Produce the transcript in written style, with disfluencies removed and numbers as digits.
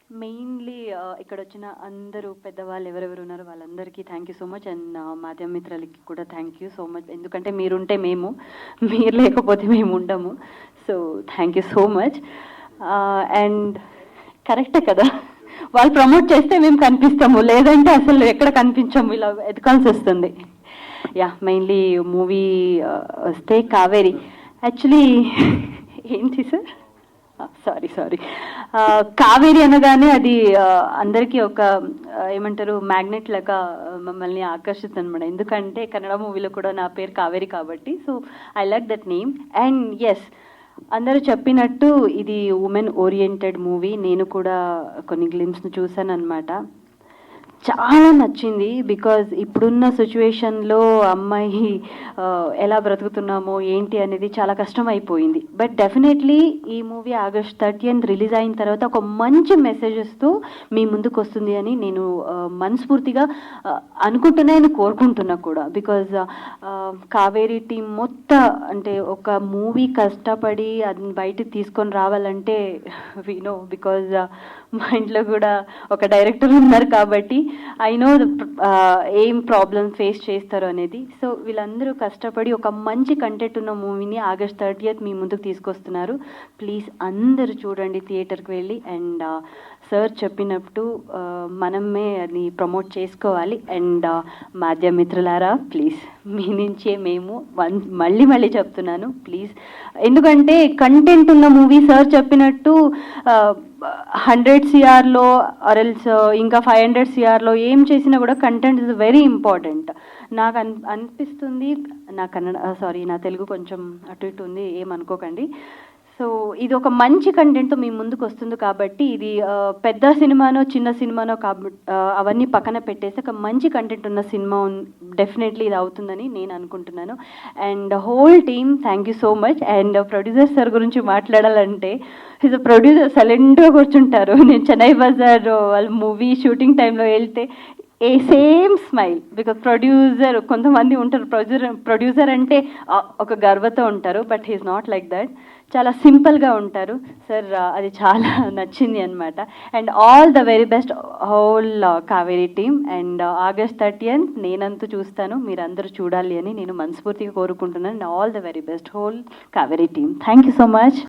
Mainly ఇక్కడ వచ్చిన అందరూ పెద్దవాళ్ళు ఎవరెవరు ఉన్నారో వాళ్ళందరికీ thank you so much. And మాధ్యమ మిత్రులకి కూడా థ్యాంక్ యూ సో మచ్. ఎందుకంటే మీరుంటే మేము, మీరు లేకపోతే మేము ఉండము. So thank you so much. And కరెక్టే కదా, వాళ్ళు ప్రమోట్ చేస్తే మేము కనిపిస్తాము, లేదంటే అసలు ఎక్కడ కనిపించము, ఇలా ఎదకాల్సి వస్తుంది. యా, మెయిన్లీ మూవీ వస్తే కావేరి యాక్చువల్లీ ఏంటి సార్, సారీ కావేరి అనగానే అది అందరికీ ఒక ఏమంటారు మ్యాగ్నెట్ లాగా మమ్మల్ని ఆకర్షిస్తుంది అనమాట. ఎందుకంటే కన్నడ మూవీలో కూడా నా పేరు కావేరి కాబట్టి. So I like that name. And yes, అందరూ చెప్పినట్టు ఇది ఉమెన్ ఓరియంటెడ్ మూవీ. నేను కూడా కొన్ని గ్లిమ్స్ను చూశాను అనమాట. చాలా నచ్చింది. బికాజ్ ఇప్పుడున్న సిచ్యువేషన్లో అమ్మాయి ఎలా బ్రతుకుతున్నామో ఏంటి అనేది చాలా కష్టం అయిపోయింది. బట్ డెఫినెట్లీ ఈ మూవీ August 30th రిలీజ్ అయిన తర్వాత ఒక మంచి మెసేజెస్తో మీ ముందుకు వస్తుంది అని నేను మనస్ఫూర్తిగా అనుకుంటున్నాను, కోరుకుంటున్నా కూడా. బికాజ్ కావేరీ టీం మొత్తం అంటే ఒక మూవీ కష్టపడి అది బయటకు తీసుకొని రావాలంటే వినో, బికాజ్ మా ఇంట్లో కూడా ఒక డైరెక్టర్ ఉన్నారు కాబట్టి ఐ నో ఏం ప్రాబ్లమ్ ఫేస్ చేస్తారు అనేది. సో వీళ్ళందరూ కష్టపడి ఒక మంచి కంటెంట్ ఉన్న మూవీని August 30th మీ ముందుకు తీసుకొస్తున్నారు. ప్లీజ్ అందరూ చూడండి థియేటర్కి వెళ్ళి. అండ్ సార్ చెప్పినట్టు మనమే అది ప్రమోట్ చేసుకోవాలి. అండ్ మాధ్యమ మిత్రులారా ప్లీజ్, మీ నుంచే మేము మళ్ళీ చెప్తున్నాను ప్లీజ్. ఎందుకంటే కంటెంట్ ఉన్న మూవీ సార్ చెప్పినట్టు 100 CRలో ఆర్ఎల్స్ ఇంకా 500 CRలో ఏం చేసినా కూడా కంటెంట్ ఇస్ వెరీ ఇంపార్టెంట్. నాకు అనిపిస్తుంది, నా తెలుగు కొంచెం అటు ఇటు ఉంది, ఏమనుకోకండి. సో ఇది ఒక మంచి కంటెంట్తో మీ ముందుకు వస్తుంది కాబట్టి ఇది పెద్ద సినిమానో చిన్న సినిమానో అవన్నీ పక్కన పెట్టేసి ఒక మంచి కంటెంట్ ఉన్న సినిమా డెఫినెట్లీ ఇది అవుతుందని నేను అనుకుంటున్నాను. And whole team thank you so much. And producer sir గురించి మాట్లాడాలంటే ఈజ్ అ ప్రొడ్యూసర్, సైలెంట్గా కూర్చుంటారు. నేను చెన్నై బజార్ వాళ్ళ మూవీ షూటింగ్ టైంలో వెళ్తే సేమ్ స్మైల్. బికాజ్ ప్రొడ్యూసర్ కొంతమంది ఉంటారు, ప్రొడ్యూసర్ అంటే ఒక గర్వతో ఉంటారు, but he's not like that. చాలా సింపుల్గా ఉంటారు సార్. అది చాలా నచ్చింది అనమాట. And all the very best whole Kaveri team. And August 30th నేనంతూ చూస్తాను, మీరందరూ చూడాలి అని నేను మనస్ఫూర్తిగా కోరుకుంటున్నాను. And all the very best whole Kaveri team. Thank you so much.